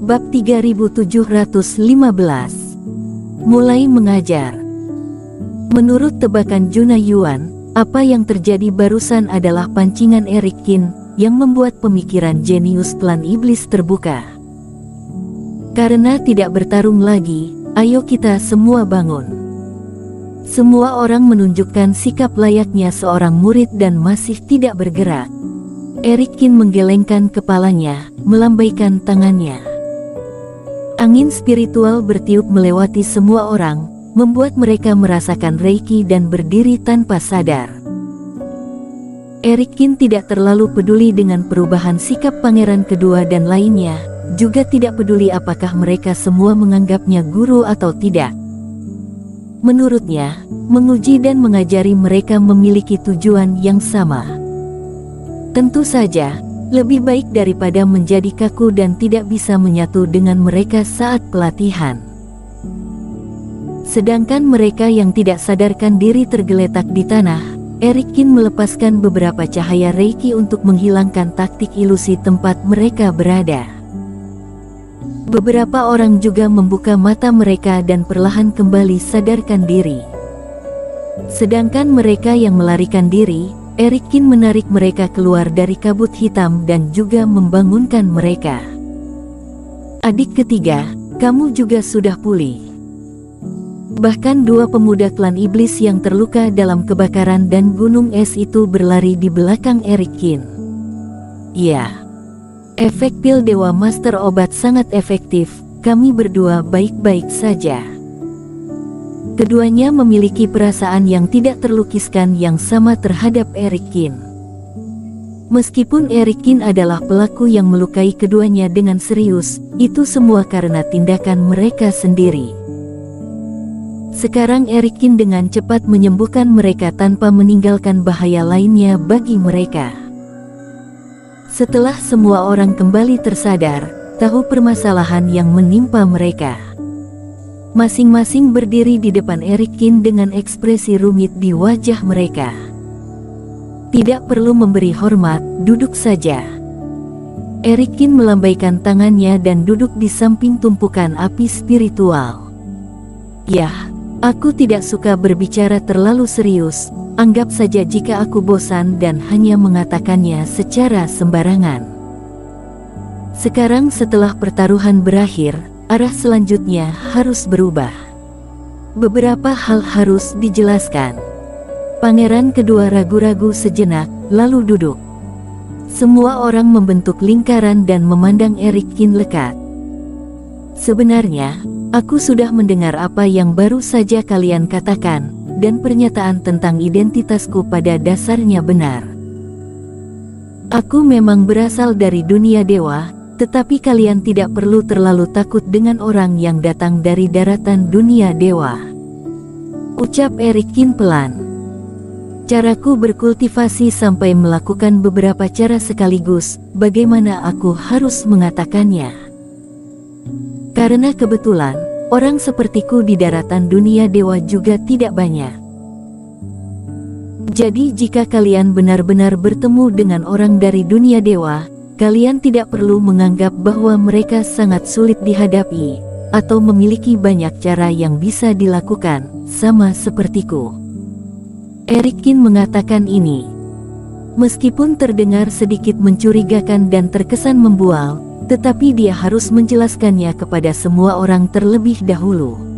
Bab 3715. Mulai mengajar. Menurut tebakan Juna Yuan, apa yang terjadi barusan adalah pancingan Eric Qin yang membuat pemikiran jenius klan iblis terbuka. Karena tidak bertarung lagi, ayo kita semua bangun. Semua orang menunjukkan sikap layaknya seorang murid dan masih tidak bergerak. Eric Qin menggelengkan kepalanya, melambaikan tangannya. Angin spiritual bertiup melewati semua orang, membuat mereka merasakan reiki dan berdiri tanpa sadar. Eric Qin tidak terlalu peduli dengan perubahan sikap pangeran kedua dan lainnya, juga tidak peduli apakah mereka semua menganggapnya guru atau tidak. Menurutnya, menguji dan mengajari mereka memiliki tujuan yang sama. Tentu saja, lebih baik daripada menjadi kaku dan tidak bisa menyatu dengan mereka saat pelatihan. Sedangkan mereka yang tidak sadarkan diri tergeletak di tanah, Eric Qin melepaskan beberapa cahaya reiki untuk menghilangkan taktik ilusi tempat mereka berada. Beberapa orang juga membuka mata mereka dan perlahan kembali sadarkan diri. Sedangkan mereka yang melarikan diri, Eric Qin menarik mereka keluar dari kabut hitam dan juga membangunkan mereka. Adik ketiga, kamu juga sudah pulih. Bahkan dua pemuda klan iblis yang terluka dalam kebakaran dan gunung es itu berlari di belakang Eric Qin. Ya, efek pil Dewa Master obat sangat efektif, kami berdua baik-baik saja. Keduanya memiliki perasaan yang tidak terlukiskan yang sama terhadap Eric Qin. Meskipun Eric Qin adalah pelaku yang melukai keduanya dengan serius, itu semua karena tindakan mereka sendiri. Sekarang Eric Qin dengan cepat menyembuhkan mereka tanpa meninggalkan bahaya lainnya bagi mereka. Setelah semua orang kembali tersadar, tahu permasalahan yang menimpa mereka. Masing-masing berdiri di depan Eric Qin dengan ekspresi rumit di wajah mereka. Tidak perlu memberi hormat, duduk saja. Eric Qin melambaikan tangannya dan duduk di samping tumpukan api spiritual. Yah, aku tidak suka berbicara terlalu serius, anggap saja jika aku bosan dan hanya mengatakannya secara sembarangan. Sekarang setelah pertaruhan berakhir, arah selanjutnya harus berubah. Beberapa hal harus dijelaskan. Pangeran kedua ragu-ragu sejenak, lalu duduk. Semua orang membentuk lingkaran dan memandang Eric Qin lekat. Sebenarnya, aku sudah mendengar apa yang baru saja kalian katakan, dan pernyataan tentang identitasku pada dasarnya benar. Aku memang berasal dari dunia dewa, tetapi kalian tidak perlu terlalu takut dengan orang yang datang dari daratan dunia dewa. Ucap Eric Qin pelan. Caraku berkultivasi sampai melakukan beberapa cara sekaligus, bagaimana aku harus mengatakannya? Karena kebetulan, orang sepertiku di daratan dunia dewa juga tidak banyak. Jadi jika kalian benar-benar bertemu dengan orang dari dunia dewa, kalian tidak perlu menganggap bahwa mereka sangat sulit dihadapi, atau memiliki banyak cara yang bisa dilakukan, sama sepertiku. Eric Qin mengatakan ini. Meskipun terdengar sedikit mencurigakan dan terkesan membual, tetapi dia harus menjelaskannya kepada semua orang terlebih dahulu.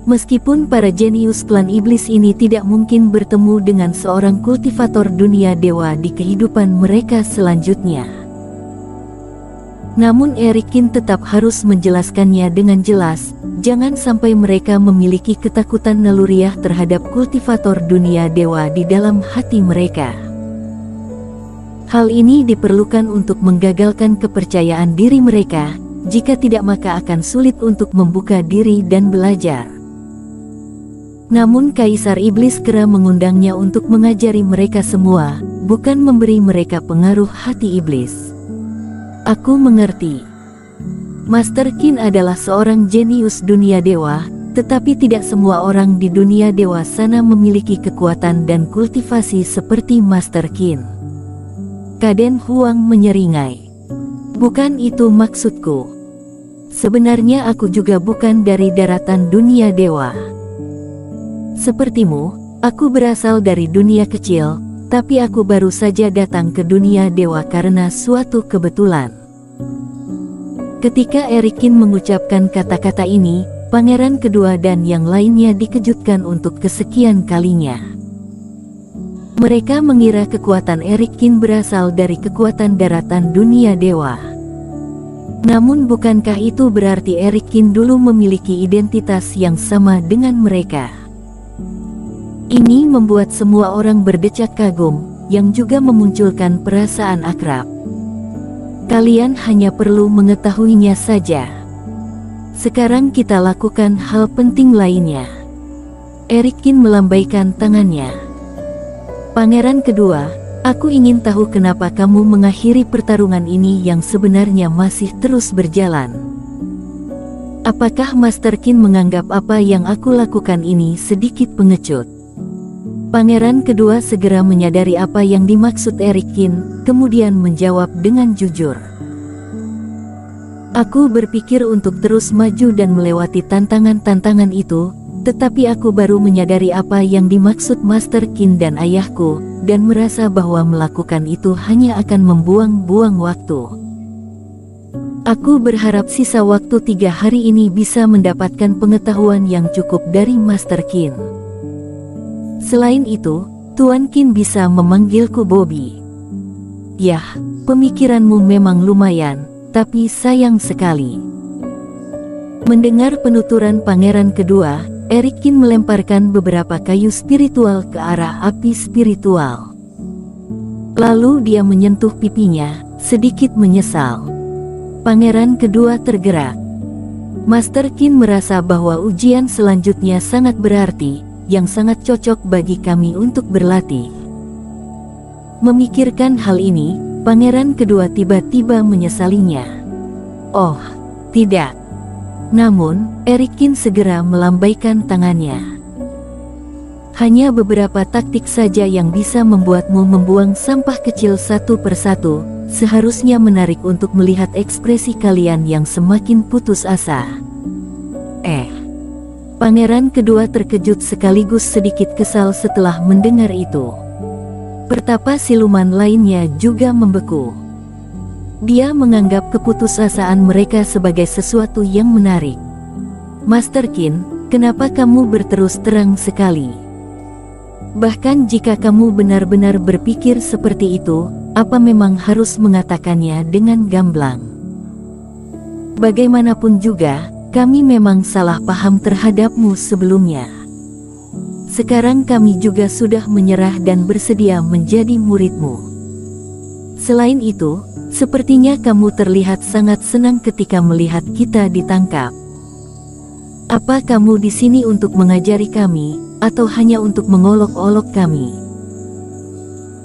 Meskipun para jenius klan iblis ini tidak mungkin bertemu dengan seorang kultivator dunia dewa di kehidupan mereka selanjutnya. Namun Eric Qin tetap harus menjelaskannya dengan jelas, jangan sampai mereka memiliki ketakutan naluriah terhadap kultivator dunia dewa di dalam hati mereka. Hal ini diperlukan untuk menggagalkan kepercayaan diri mereka, jika tidak maka akan sulit untuk membuka diri dan belajar. Namun Kaisar Iblis Kera mengundangnya untuk mengajari mereka semua, bukan memberi mereka pengaruh hati iblis. Aku mengerti. Master Qin adalah seorang jenius dunia dewa, tetapi tidak semua orang di dunia dewa sana memiliki kekuatan dan kultivasi seperti Master Qin. Kaden Huang menyeringai. Bukan itu maksudku. Sebenarnya aku juga bukan dari daratan dunia dewa. Sepertimu, aku berasal dari dunia kecil, tapi aku baru saja datang ke dunia dewa karena suatu kebetulan. Ketika Erikin mengucapkan kata-kata ini, pangeran kedua dan yang lainnya dikejutkan untuk kesekian kalinya. Mereka mengira kekuatan Erikin berasal dari kekuatan daratan dunia dewa. Namun bukankah itu berarti Erikin dulu memiliki identitas yang sama dengan mereka? Ini membuat semua orang berdecak kagum, yang juga memunculkan perasaan akrab. Kalian hanya perlu mengetahuinya saja. Sekarang kita lakukan hal penting lainnya. Erikin melambaikan tangannya. Pangeran kedua, aku ingin tahu kenapa kamu mengakhiri pertarungan ini yang sebenarnya masih terus berjalan. Apakah Master Qin menganggap apa yang aku lakukan ini sedikit pengecut? Pangeran kedua segera menyadari apa yang dimaksud Erikin, kemudian menjawab dengan jujur. Aku berpikir untuk terus maju dan melewati tantangan-tantangan itu, tetapi aku baru menyadari apa yang dimaksud Master Qin dan ayahku, dan merasa bahwa melakukan itu hanya akan membuang-buang waktu. Aku berharap sisa waktu 3 hari ini bisa mendapatkan pengetahuan yang cukup dari Master Qin. Selain itu, Tuan Qin bisa memanggilku Bobby. Yah, pemikiranmu memang lumayan, tapi sayang sekali. Mendengar penuturan pangeran kedua, Erikin melemparkan beberapa kayu spiritual ke arah api spiritual. Lalu dia menyentuh pipinya, sedikit menyesal. Pangeran kedua tergerak. Master Qin merasa bahwa ujian selanjutnya sangat berarti, yang sangat cocok bagi kami untuk berlatih. Memikirkan hal ini, pangeran kedua tiba-tiba menyesalinya. Oh, tidak. Namun, Erikin segera melambaikan tangannya. Hanya beberapa taktik saja yang bisa membuatmu membuang sampah kecil satu persatu, seharusnya menarik untuk melihat ekspresi kalian yang semakin putus asa. Pangeran kedua terkejut sekaligus sedikit kesal setelah mendengar itu. Pertapa siluman lainnya juga membeku. Dia menganggap keputusasaan mereka sebagai sesuatu yang menarik. Master Qin, kenapa kamu berterus terang sekali? Bahkan jika kamu benar-benar berpikir seperti itu, apa memang harus mengatakannya dengan gamblang? Bagaimanapun juga, kami memang salah paham terhadapmu sebelumnya. Sekarang kami juga sudah menyerah dan bersedia menjadi muridmu. Selain itu, sepertinya kamu terlihat sangat senang ketika melihat kita ditangkap. Apa kamu di sini untuk mengajari kami, atau hanya untuk mengolok-olok kami?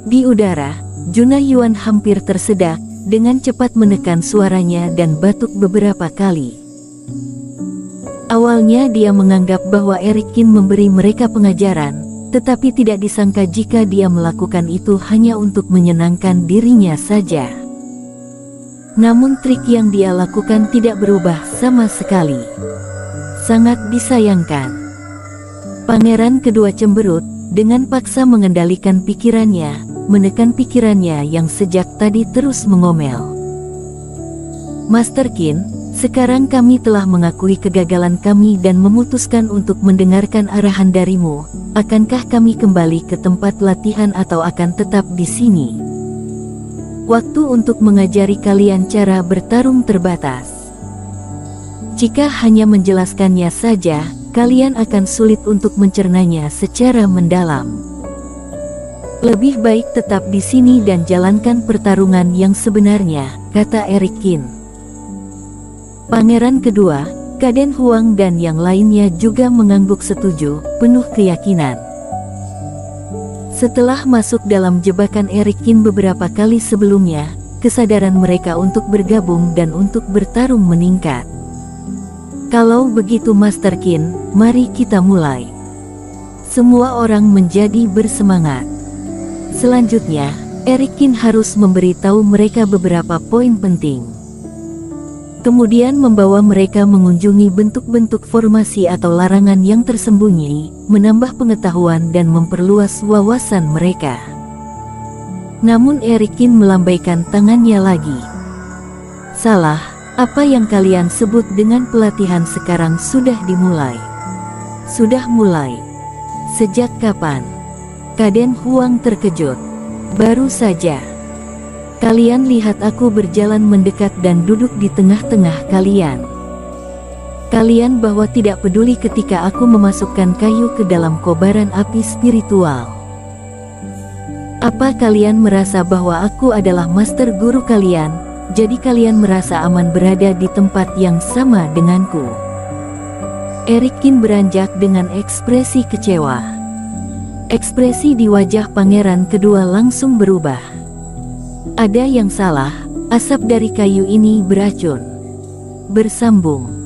Di udara, Junahyuan hampir tersedak, dengan cepat menekan suaranya dan batuk beberapa kali. Awalnya dia menganggap bahwa Erikin memberi mereka pengajaran, tetapi tidak disangka jika dia melakukan itu hanya untuk menyenangkan dirinya saja. Namun trik yang dia lakukan tidak berubah sama sekali. Sangat disayangkan. Pangeran kedua cemberut, dengan paksa mengendalikan pikirannya, menekan pikirannya yang sejak tadi terus mengomel. Master Qin, sekarang kami telah mengakui kegagalan kami dan memutuskan untuk mendengarkan arahan darimu. Akankah kami kembali ke tempat latihan atau akan tetap di sini? Waktu untuk mengajari kalian cara bertarung terbatas. Jika hanya menjelaskannya saja, kalian akan sulit untuk mencernanya secara mendalam. Lebih baik tetap di sini dan jalankan pertarungan yang sebenarnya, kata Erikin. Pangeran kedua, Kaden Huang dan yang lainnya juga mengangguk setuju, penuh keyakinan. Setelah masuk dalam jebakan Erikin beberapa kali sebelumnya, kesadaran mereka untuk bergabung dan untuk bertarung meningkat. Kalau begitu Master Qin, mari kita mulai. Semua orang menjadi bersemangat. Selanjutnya, Erikin harus memberitahu mereka beberapa poin penting. Kemudian membawa mereka mengunjungi bentuk-bentuk formasi atau larangan yang tersembunyi, menambah pengetahuan dan memperluas wawasan mereka. Namun Erikin melambaikan tangannya lagi. Salah, apa yang kalian sebut dengan pelatihan sekarang sudah dimulai. Sudah mulai. Sejak kapan? Kaden Huang terkejut. Baru saja. Kalian lihat aku berjalan mendekat dan duduk di tengah-tengah kalian. Kalian bahwa tidak peduli ketika aku memasukkan kayu ke dalam kobaran api spiritual. Apa kalian merasa bahwa aku adalah master guru kalian, jadi kalian merasa aman berada di tempat yang sama denganku? Erikin beranjak dengan ekspresi kecewa. Ekspresi di wajah pangeran kedua langsung berubah. Ada yang salah, asap dari kayu ini beracun. Bersambung.